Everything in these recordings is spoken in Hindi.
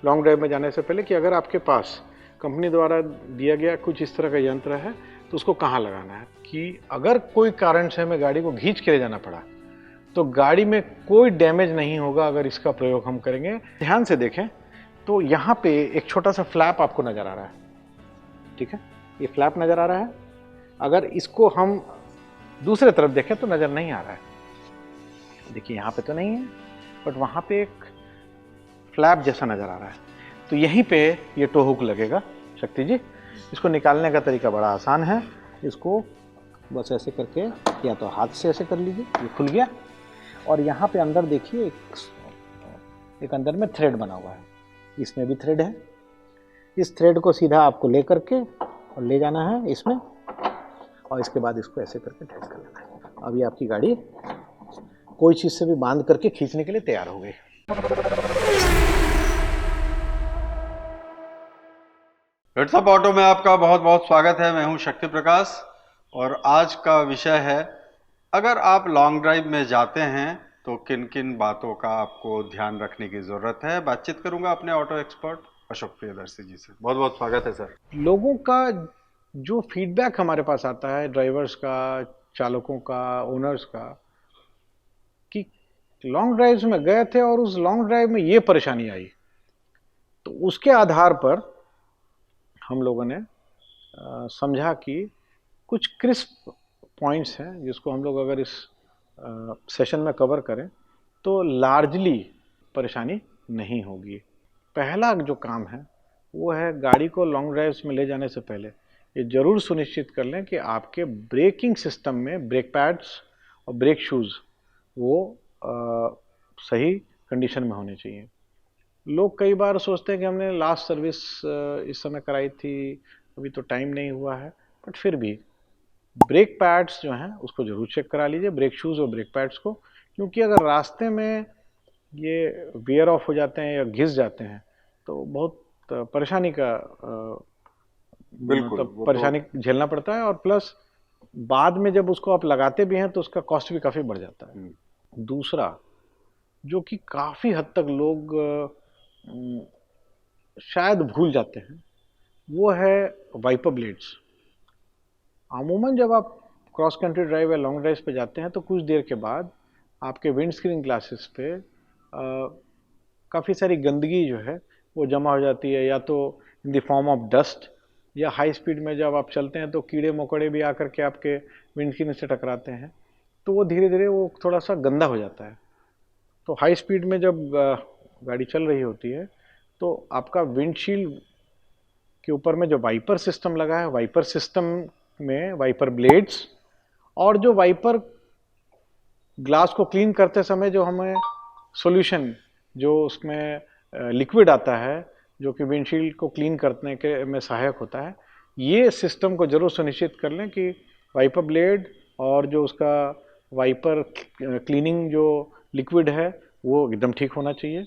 लॉन्ग ड्राइव में जाने से पहले कि अगर आपके पास कंपनी द्वारा दिया गया कुछ इस तरह का यंत्र है तो उसको कहाँ लगाना है, कि अगर कोई कारण से हमें गाड़ी को खींच के ले जाना पड़ा तो गाड़ी में कोई डैमेज नहीं होगा अगर इसका प्रयोग हम करेंगे। ध्यान से देखें तो यहाँ पे एक छोटा सा फ्लैप आपको नजर आ रहा है, ठीक है, ये फ्लैप नजर आ रहा है। अगर इसको हम दूसरे तरफ देखें तो नजर नहीं आ रहा है, देखिए यहाँ पे तो नहीं है, बट वहाँ पे एक फ्लैप जैसा नजर आ रहा है। तो यहीं पे ये टो हुक लगेगा शक्ति जी। इसको निकालने का तरीका बड़ा आसान है, इसको बस ऐसे करके या तो हाथ से ऐसे कर लीजिए, ये खुल गया। और यहाँ पे अंदर देखिए एक अंदर में थ्रेड बना हुआ है, इसमें भी थ्रेड है। इस थ्रेड को सीधा आपको ले करके और ले जाना है इसमें, और इसके बाद इसको ऐसे करके टाइट कर लेना है। अभी आपकी गाड़ी कोई चीज़ से भी बांध करके खींचने के लिए तैयार हो गई। रेडसप ऑटो में आपका बहुत बहुत स्वागत है। मैं हूं शक्ति प्रकाश और आज का विषय है, अगर आप लॉन्ग ड्राइव में जाते हैं तो किन किन बातों का आपको ध्यान रखने की ज़रूरत है। बातचीत करूंगा अपने ऑटो एक्सपर्ट अशोक प्रियदर्शी जी से। बहुत बहुत स्वागत है सर। लोगों का जो फीडबैक हमारे पास आता है, ड्राइवर्स का, चालकों का, ओनर्स का, कि लॉन्ग ड्राइव्स में गए थे और उस लॉन्ग ड्राइव में ये परेशानी आई, तो उसके आधार पर हम लोगों ने समझा कि कुछ क्रिस्प पॉइंट्स हैं जिसको हम लोग अगर इस सेशन में कवर करें तो लार्जली परेशानी नहीं होगी। पहला जो काम है वो है, गाड़ी को लॉन्ग ड्राइव्स में ले जाने से पहले ये ज़रूर सुनिश्चित कर लें कि आपके ब्रेकिंग सिस्टम में ब्रेक पैड्स और ब्रेक शूज़ वो सही कंडीशन में होने चाहिए। लोग कई बार सोचते हैं कि हमने लास्ट सर्विस इस समय कराई थी, अभी तो टाइम नहीं हुआ है, बट फिर भी ब्रेक पैड्स जो हैं उसको ज़रूर चेक करा लीजिए, ब्रेक शूज़ और ब्रेक पैड्स को, क्योंकि अगर रास्ते में ये वियर ऑफ हो जाते हैं या घिस जाते हैं तो बहुत परेशानी का बिल्कुल, मतलब परेशानी झेलना पड़ता है, और प्लस बाद में जब उसको आप लगाते भी हैं तो उसका कॉस्ट भी काफ़ी बढ़ जाता है। दूसरा जो कि काफ़ी हद तक लोग शायद भूल जाते हैं वो है वाइपर ब्लेड्स। अमूमन जब आप क्रॉस कंट्री ड्राइव या लॉन्ग ड्राइव पे जाते हैं तो कुछ देर के बाद आपके विंड स्क्रीन ग्लासेस पे काफ़ी सारी गंदगी जो है वो जमा हो जाती है, या तो in the form of dust, या हाई स्पीड में जब आप चलते हैं तो कीड़े मकोड़े भी आकर के आपके विंड स्क्रीन से टकराते हैं, तो वो धीरे धीरे वो थोड़ा सा गंदा हो जाता है। तो हाई स्पीड में जब गाड़ी चल रही होती है तो आपका विंडशील्ड के ऊपर में जो वाइपर सिस्टम लगा है, वाइपर सिस्टम में वाइपर ब्लेड्स और जो वाइपर ग्लास को क्लीन करते समय जो हमें सॉल्यूशन, जो उसमें लिक्विड आता है जो कि विंडशील्ड को क्लीन करने के में सहायक होता है, ये सिस्टम को जरूर सुनिश्चित कर लें कि वाइपर ब्लेड और जो उसका वाइपर क्लीनिंग जो लिक्विड है वो एकदम ठीक होना चाहिए।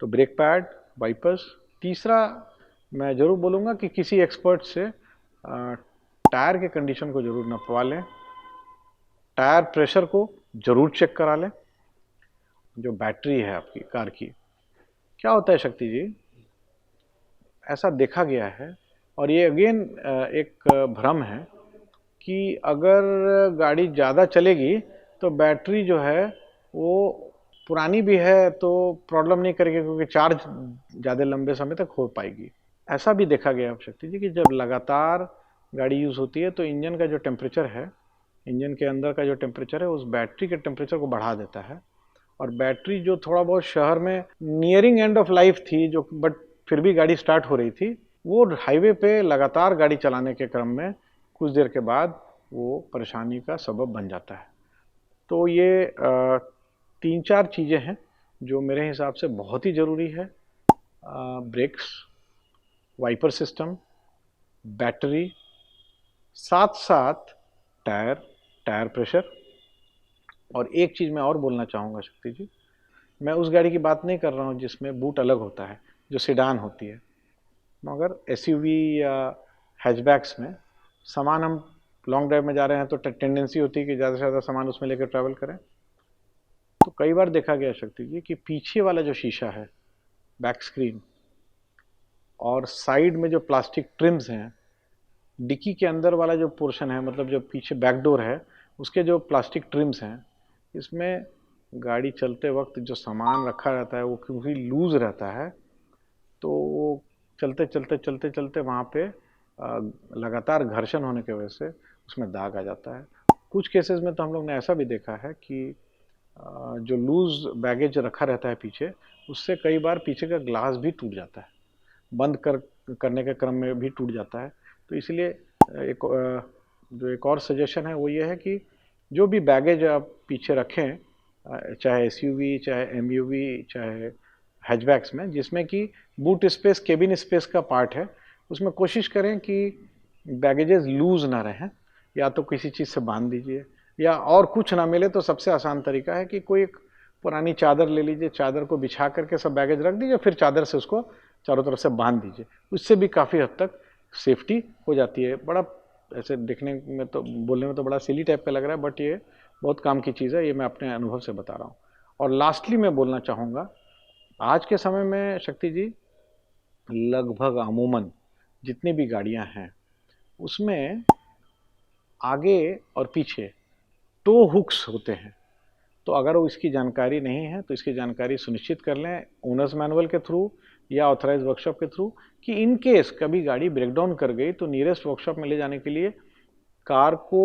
तो ब्रेक पैड, वाइपर्स। तीसरा मैं ज़रूर बोलूँगा कि किसी एक्सपर्ट से टायर के कंडीशन को ज़रूर नपवा लें, टायर प्रेशर को ज़रूर चेक करा लें। जो बैटरी है आपकी कार की, क्या होता है शक्ति जी, ऐसा देखा गया है, और ये अगेन एक भ्रम है कि अगर गाड़ी ज़्यादा चलेगी तो बैटरी जो है वो पुरानी भी है तो प्रॉब्लम नहीं करेगी, क्योंकि चार्ज ज़्यादा लंबे समय तक हो पाएगी। ऐसा भी देखा गया है शक्ति जी कि जब लगातार गाड़ी यूज़ होती है तो इंजन का जो टेम्परेचर है, इंजन के अंदर का जो टेम्परेचर है, उस बैटरी के टेम्परेचर को बढ़ा देता है। और बैटरी जो थोड़ा बहुत शहर में नियरिंग एंड ऑफ लाइफ थी, जो बट फिर भी गाड़ी स्टार्ट हो रही थी, वो हाईवे पे लगातार गाड़ी चलाने के क्रम में कुछ देर के बाद वो परेशानी का सबब बन जाता है। तो ये 3-4 चीज़ें हैं जो मेरे हिसाब से बहुत ही ज़रूरी है। ब्रेक्स, वाइपर सिस्टम, बैटरी, साथ साथ टायर, टायर प्रेशर। और एक चीज़ मैं और बोलना चाहूँगा शक्ति जी, मैं उस गाड़ी की बात नहीं कर रहा हूँ जिसमें बूट अलग होता है, जो सेडान होती है, मगर एसयूवी या हैचबैक्स में सामान हम लॉन्ग ड्राइव में जा रहे हैं तो टेंडेंसी होती है कि ज़्यादा से ज़्यादा सामान उसमें लेकर ट्रैवल करें। तो कई बार देखा गया शक्ति जी कि पीछे वाला जो शीशा है, बैक स्क्रीन, और साइड में जो प्लास्टिक ट्रिम्स हैं, डिक्की के अंदर वाला जो पोर्शन है, मतलब जो पीछे बैकडोर है, उसके जो प्लास्टिक ट्रिम्स हैं, इसमें गाड़ी चलते वक्त जो सामान रखा रहता है वो क्योंकि लूज रहता है, तो वो चलते चलते चलते चलते वहाँ पे लगातार घर्षण होने की वजह से उसमें दाग आ जाता है। कुछ केसेस में तो हम लोग ने ऐसा भी देखा है कि जो लूज बैगेज रखा रहता है पीछे, उससे कई बार पीछे का ग्लास भी टूट जाता है, बंद करने के क्रम में भी टूट जाता है। तो इसलिए एक और सजेशन है वो ये है कि जो भी बैगेज आप पीछे रखें, चाहे एसयूवी, चाहे एमयूवी, चाहे हैचबैक्स में, जिसमें कि बूट स्पेस, केबिन स्पेस का पार्ट है, उसमें कोशिश करें कि बैगेजेस लूज ना रहें, या तो किसी चीज़ से बांध दीजिए, या और कुछ ना मिले तो सबसे आसान तरीका है कि कोई एक पुरानी चादर ले लीजिए, चादर को बिछा करके सब बैगेज रख दीजिए, फिर चादर से उसको चारों तरफ से बांध दीजिए। उससे भी काफ़ी हद तक सेफ्टी हो जाती है। बड़ा ऐसे दिखने में तो, बोलने में तो बड़ा सिली टाइप का लग रहा है, बट ये बहुत काम की चीज़ है, ये मैं अपने अनुभव से बता रहा हूँ। और लास्टली मैं बोलना चाहूँगा, आज के समय में शक्ति जी लगभग अमूमन जितनी भी गाड़ियाँ हैं उसमें आगे और पीछे टो हुक्स होते हैं। तो अगर वो इसकी जानकारी नहीं है तो इसकी जानकारी सुनिश्चित कर लें ओनर्स मैनुअल के थ्रू या ऑथराइज वर्कशॉप के थ्रू, कि इन केस कभी गाड़ी ब्रेकडाउन कर गई तो नियरेस्ट वर्कशॉप में ले जाने के लिए कार को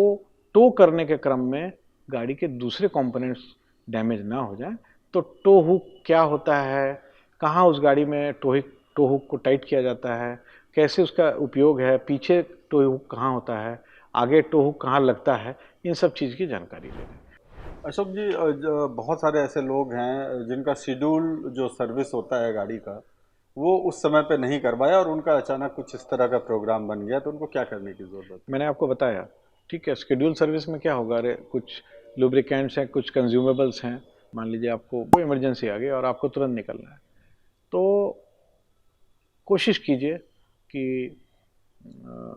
टो करने के क्रम में गाड़ी के दूसरे कंपोनेंट्स डैमेज ना हो जाए। तो टो हुक क्या होता है, कहाँ उस गाड़ी में टो हुक को टाइट किया जाता है, कैसे उसका उपयोग है, पीछे टो हुक कहाँ होता है, आगे टो हुक कहाँ लगता है, इन सब चीज़ की जानकारी ले लें। अशोक जी, बहुत सारे ऐसे लोग हैं जिनका शेड्यूल जो सर्विस होता है गाड़ी का, वो उस समय पे नहीं करवाया और उनका अचानक कुछ इस तरह का प्रोग्राम बन गया, तो उनको क्या करने की ज़रूरत है? मैंने आपको बताया, ठीक है, शेड्यूल सर्विस में क्या होगा, अरे कुछ लुब्रिकेंट्स हैं, कुछ कंज्यूमेबल्स हैं, मान लीजिए आपको कोई इमरजेंसी आ गई और आपको तुरंत निकलना है, तो कोशिश कीजिए कि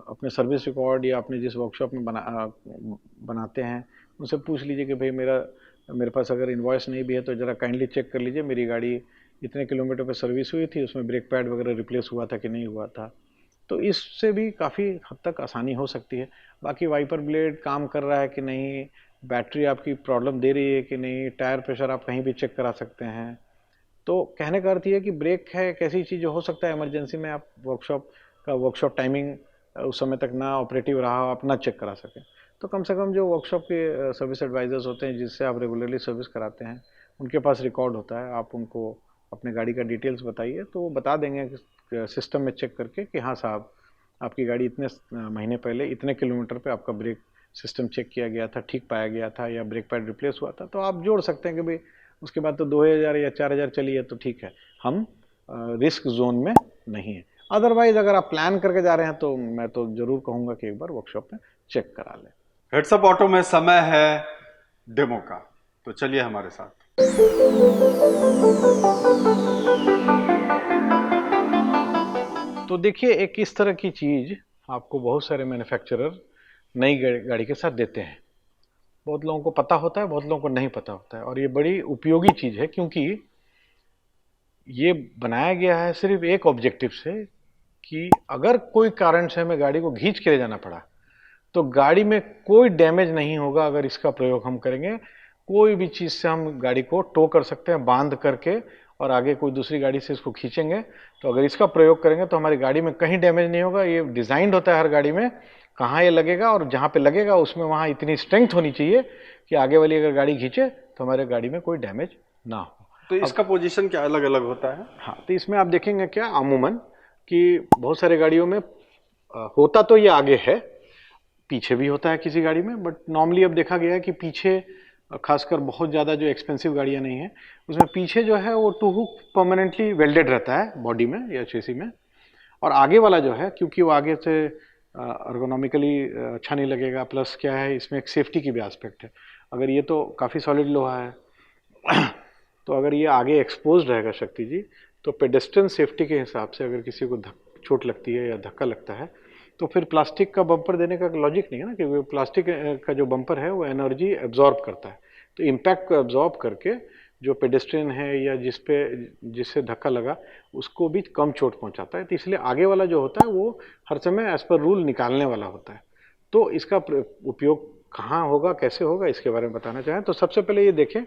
अपने सर्विस रिकॉर्ड या अपने जिस वर्कशॉप में बनाते हैं उनसे पूछ लीजिए कि भाई मेरे पास अगर इनवॉइस नहीं भी है तो ज़रा काइंडली चेक कर लीजिए, मेरी गाड़ी इतने किलोमीटर पर सर्विस हुई थी, उसमें ब्रेक पैड वगैरह रिप्लेस हुआ था कि नहीं हुआ था। तो इससे भी काफ़ी हद तक आसानी हो सकती है। बाकी वाइपर ब्लेड काम कर रहा है कि नहीं, बैटरी आपकी प्रॉब्लम दे रही है कि नहीं, टायर प्रेशर आप कहीं भी चेक करा सकते हैं। तो कहने का अर्थ ये है कि ब्रेक है एक ऐसी चीज़ जो हो सकता है इमरजेंसी में आप वर्कशॉप टाइमिंग उस समय तक ना ऑपरेटिव रहा, आप ना चेक करा सकें। तो कम से कम जो वर्कशॉप के सर्विस एडवाइजर्स होते हैं जिससे आप रेगुलरली सर्विस कराते हैं, उनके पास रिकॉर्ड होता है, आप उनको अपने गाड़ी का डिटेल्स बताइए तो वो बता देंगे सिस्टम में चेक करके कि हाँ साहब, आपकी गाड़ी इतने महीने पहले इतने किलोमीटर पे आपका ब्रेक सिस्टम चेक किया गया था, ठीक पाया गया था, या ब्रेक पैड रिप्लेस हुआ था। तो आप जोड़ सकते हैं कि भाई उसके बाद तो 2000 या 4000 चली है तो ठीक है, हम रिस्क जोन में नहीं है। अदरवाइज अगर आप प्लान करके जा रहे हैं तो मैं तो जरूर कहूँगा कि एक बार वर्कशॉप में चेक करा लें। हेड्सअप ऑटो में समय है डेमो का, तो चलिए हमारे साथ। तो देखिए, एक इस तरह की चीज़ आपको बहुत सारे मैन्युफैक्चरर नई गाड़ी के साथ देते हैं। बहुत लोगों को पता होता है, बहुत लोगों को नहीं पता होता है, और ये बड़ी उपयोगी चीज़ है क्योंकि ये बनाया गया है सिर्फ एक ऑब्जेक्टिव से कि अगर कोई कारण से हमें गाड़ी को खींच के ले जाना पड़ा तो गाड़ी में कोई डैमेज नहीं होगा अगर इसका प्रयोग हम करेंगे। कोई भी चीज़ से हम गाड़ी को टो कर सकते हैं बांध करके, और आगे कोई दूसरी गाड़ी से इसको खींचेंगे तो अगर इसका प्रयोग करेंगे तो हमारी गाड़ी में कहीं डैमेज नहीं होगा। ये डिज़ाइंड होता है हर गाड़ी में, कहाँ ये लगेगा और जहाँ पे लगेगा उसमें वहाँ इतनी स्ट्रेंथ होनी चाहिए कि आगे वाली अगर गाड़ी खींचे तो हमारे गाड़ी में कोई डैमेज ना हो। तो इसका पोजीशन क्या अलग अलग होता है? हाँ, तो इसमें आप देखेंगे क्या अमूमन कि बहुत सारे गाड़ियों में होता तो ये आगे है, पीछे भी होता है किसी गाड़ी में, बट नॉर्मली अब देखा गया है कि पीछे, खासकर बहुत ज़्यादा जो एक्सपेंसिव गाड़ियाँ नहीं हैं उसमें पीछे जो है वो टू हुक परमानेंटली वेल्डेड रहता है बॉडी में या चेसी में, और आगे वाला जो है क्योंकि वो आगे से अर्गोनॉमिकली अच्छा नहीं लगेगा, प्लस क्या है इसमें एक सेफ्टी की भी एस्पेक्ट है। अगर ये तो काफ़ी सॉलिड लोहा है तो अगर ये आगे एक्सपोज रहेगा शक्ति जी, तो पेडेस्ट्रियन सेफ्टी के हिसाब से अगर किसी को चोट लगती है या धक्का लगता है तो फिर प्लास्टिक का बम्पर देने का लॉजिक नहीं है ना, क्योंकि प्लास्टिक का जो बम्पर है वो एनर्जी एब्जॉर्ब करता है, तो इम्पैक्ट को एब्जॉर्ब करके जो पेडेस्ट्रियन है या जिससे धक्का लगा उसको भी कम चोट पहुंचाता है। तो इसलिए आगे वाला जो होता है वो हर समय एज पर रूल निकालने वाला होता है। तो इसका उपयोग कहाँ होगा, कैसे होगा, इसके बारे में बताना चाहें तो सबसे पहले ये देखें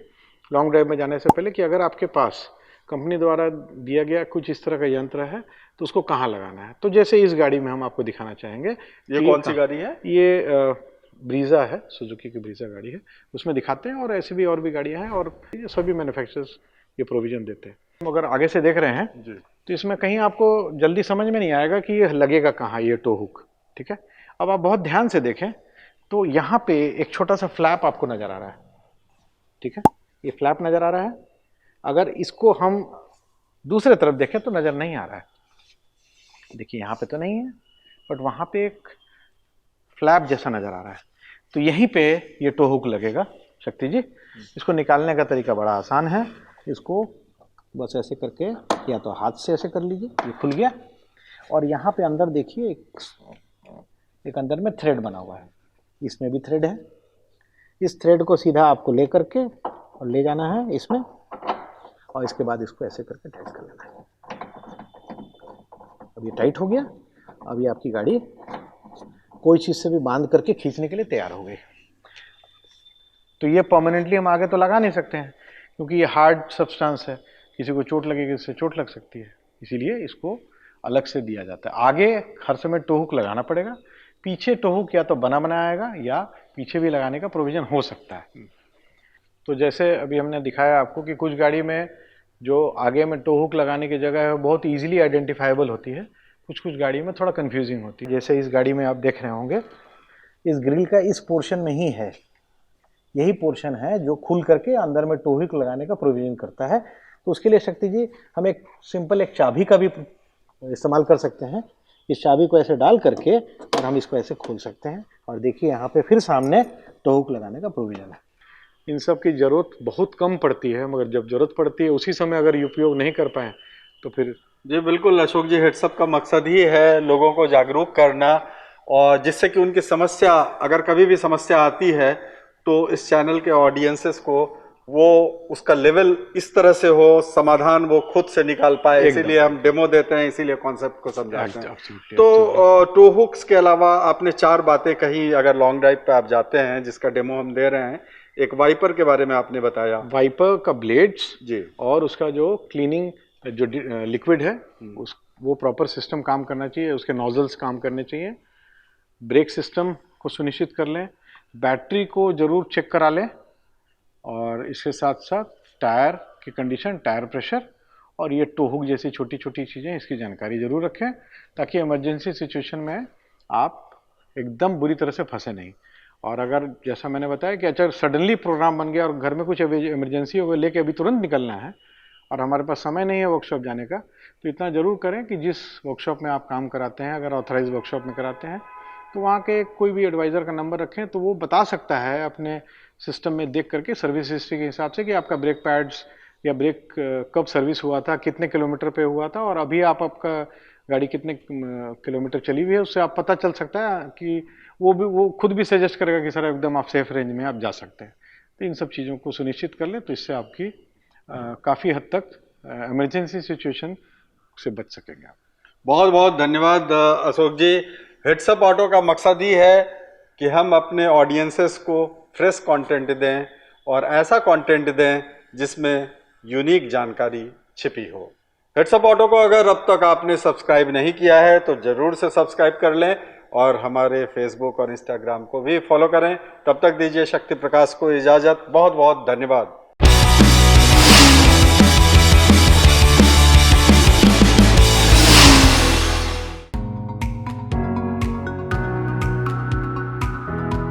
लॉन्ग ड्राइव में जाने से पहले कि अगर आपके पास कंपनी द्वारा दिया गया कुछ इस तरह का यंत्र है तो उसको कहाँ लगाना है। तो जैसे इस गाड़ी में हम आपको दिखाना चाहेंगे। ये कौन सी गाड़ी है? ये ब्रीजा है, सुजुकी की ब्रीजा गाड़ी है, उसमें दिखाते हैं। और ऐसी भी और भी गाड़ियाँ हैं और ये सभी मैन्युफैक्चरर्स ये प्रोविजन देते हैं। हम अगर आगे से देख रहे हैं जी, तो इसमें कहीं आपको जल्दी समझ में नहीं आएगा कि ये लगेगा कहाँ ये टो हुक। ठीक है, अब आप बहुत ध्यान से देखें तो यहाँ पे एक छोटा सा फ्लैप आपको नजर आ रहा है। ठीक है, ये फ्लैप नजर आ रहा है। अगर इसको हम दूसरे तरफ देखें तो नजर नहीं आ रहा है। देखिए यहाँ पे तो नहीं है, बट वहाँ पे एक फ्लैप जैसा नजर आ रहा है। तो यहीं पे ये टो हुक लगेगा। शक्ति जी, इसको निकालने का तरीका बड़ा आसान है। इसको बस ऐसे करके या तो हाथ से ऐसे कर लीजिए, ये खुल गया। और यहाँ पे अंदर देखिए एक अंदर में थ्रेड बना हुआ है, इसमें भी थ्रेड है। इस थ्रेड को सीधा आपको ले करके और ले जाना है इसमें, और इसके बाद इसको ऐसे करके टाइट कर लेना है। अब ये टाइट हो गया। अब ये आपकी गाड़ी कोई चीज़ से भी बांध करके खींचने के लिए तैयार हो गई। तो ये परमानेंटली हम आगे तो लगा नहीं सकते हैं क्योंकि ये हार्ड सब्सटेंस है, किसी को चोट लगेगी, इससे चोट लग सकती है। इसीलिए इसको अलग से दिया जाता है। आगे हर समय टो हुक लगाना पड़ेगा, पीछे टो हुक या तो बना बनाया आएगा या पीछे भी लगाने का प्रोविजन हो सकता है। तो जैसे अभी हमने दिखाया आपको कि कुछ गाड़ी में जो आगे में टो हुक लगाने की जगह है बहुत इजीली आइडेंटिफाइबल होती है, कुछ गाड़ी में थोड़ा कंफ्यूजिंग होती है। जैसे इस गाड़ी में आप देख रहे होंगे, इस ग्रिल का इस पोर्शन में ही है, यही पोर्शन है जो खुल करके अंदर में टो हुक लगाने का प्रोविजन करता है। तो उसके लिए शक्ति जी हम एक सिंपल एक चाबी का भी इस्तेमाल कर सकते हैं। इस चाबी को ऐसे डाल करके और हम इसको ऐसे खोल सकते हैं, और देखिए यहाँ पे फिर सामने टो हुक लगाने का प्रोविजन है। इन सब की ज़रूरत बहुत कम पड़ती है, मगर जब ज़रूरत पड़ती है उसी समय अगर उपयोग नहीं कर पाएँ तो फिर। जी बिल्कुल अशोक जी, हेडसअप का मकसद ही है लोगों को जागरूक करना, और जिससे कि उनकी समस्या, अगर कभी भी समस्या आती है तो इस चैनल के ऑडियंसेस को वो उसका लेवल इस तरह से हो, समाधान वो खुद से निकाल पाए। इसीलिए हम डेमो देते हैं, इसीलिए कॉन्सेप्ट को समझाते हैं। तो टो हुक्स के अलावा आपने 4 बातें कही अगर लॉन्ग ड्राइव पे आप जाते हैं, जिसका डेमो हम दे रहे हैं। एक वाइपर के बारे में आपने बताया, वाइपर का ब्लेड्स जी, और उसका जो क्लीनिंग जो लिक्विड है वो प्रॉपर सिस्टम काम करना चाहिए, उसके नोजल्स काम करने चाहिए। ब्रेक सिस्टम को सुनिश्चित कर लें, बैटरी को ज़रूर चेक करा लें, और इसके साथ साथ टायर की कंडीशन, टायर प्रेशर और ये टो हुक जैसी छोटी छोटी चीज़ें, इसकी जानकारी ज़रूर रखें ताकि इमरजेंसी सिचुएशन में आप एकदम बुरी तरह से फंसे नहीं। और अगर जैसा मैंने बताया कि अच्छा सडनली प्रोग्राम बन गया और घर में कुछ इमरजेंसी हो गई, लेके अभी तुरंत निकलना है और हमारे पास समय नहीं है वर्कशॉप जाने का, तो इतना ज़रूर करें कि जिस वर्कशॉप में आप काम कराते हैं, अगर ऑथराइज वर्कशॉप में कराते हैं, तो वहाँ के कोई भी एडवाइज़र का नंबर रखें, तो वो बता सकता है अपने सिस्टम में देख करके सर्विस हिस्ट्री के हिसाब से कि आपका ब्रेक पैड्स या ब्रेक कब सर्विस हुआ था, कितने किलोमीटर पे हुआ था, और अभी आपका गाड़ी कितने किलोमीटर चली हुई है, उससे आप पता चल सकता है कि वो खुद भी सजेस्ट करेगा कि सर एकदम आप सेफ रेंज में आप जा सकते हैं। तो इन सब चीज़ों को सुनिश्चित कर लें तो इससे आपकी काफ़ी हद तक इमरजेंसी सिचुएशन से बच सकेंगे आप। बहुत बहुत धन्यवाद अशोक जी। हेडसअप ऑटो का मकसद ही है कि हम अपने ऑडियंसेस को फ्रेश कंटेंट दें और ऐसा कंटेंट दें जिसमें यूनिक जानकारी छिपी हो। हेडसअप ऑटो को अगर अब तक आपने सब्सक्राइब नहीं किया है तो ज़रूर से सब्सक्राइब कर लें, और हमारे फेसबुक और इंस्टाग्राम को भी फॉलो करें। तब तक दीजिए शक्ति प्रकाश को इजाज़त। बहुत बहुत धन्यवाद।